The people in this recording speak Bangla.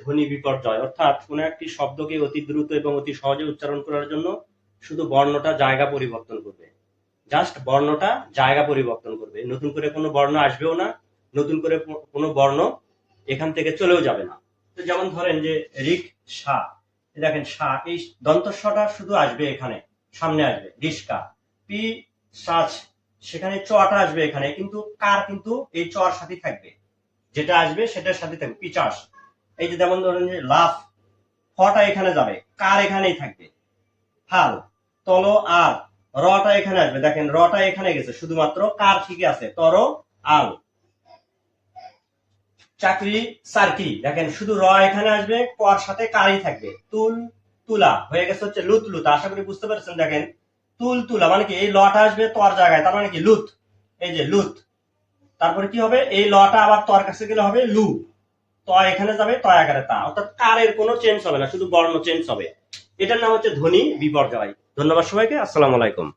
ধ্বনি বিপর্যয়, অর্থাৎ কোনো একটি শব্দকে অতি দ্রুত এবং অতি সহজে উচ্চারণ করার জন্য শুধু বর্ণটা জায়গা পরিবর্তন করবে, জাস্ট বর্ণটা জায়গা পরিবর্তন করবে, নতুন করে কোনো বর্ণ আসবেও না, নতুন করে কোনো বর্ণ এখান থেকে চলেও যাবে না। তো যেমন ধরেন যে রিক্সা, দেখেন সা, এই দন্তস্বটা শুধু আসবে এখানে, সামনে আসবে রিস্কা। পি সাচ, সেখানে চটা আসবে এখানে, কিন্তু কার কিন্তু এই চর সাথে থাকবে, যেটা আসবে সেটার সাথে থাকবে পিচাস। এই যে যেমন ধরেন যে লাফ, ফটা এখানে যাবে, কার এখানেই থাকবে। হাল, তল আর, রটা এখানে আসবে, দেখেন রটা এখানে গেছে, শুধুমাত্র কার ঠিকই আছে, তর আল। চাকরি সার্কি, দেখেন শুধু র এখানে আসবে, কর সাথে কারই থাকবে। তুল তুলা হয়ে গেছে হচ্ছে লুত লুত, আশা করি বুঝতে পেরেছেন। দেখেন তুল তুলা মানে কি, এই লটা আসবে তর জায়গায়, তার মানে কি লুত, এই যে লুত। তারপরে কি হবে, এই লটা আবার তর কাছে গেলে হবে লু, ত এখানে যাবে ত আকারে তা, অর্থাৎ কারের কোনো চেঞ্জ হবে না, শুধু বর্ণ চেঞ্জ হবে। এটার নাম হচ্ছে ধ্বনি বিপর্যয়। ধন্যবাদ সবাইকে, আসসালামু আলাইকুম।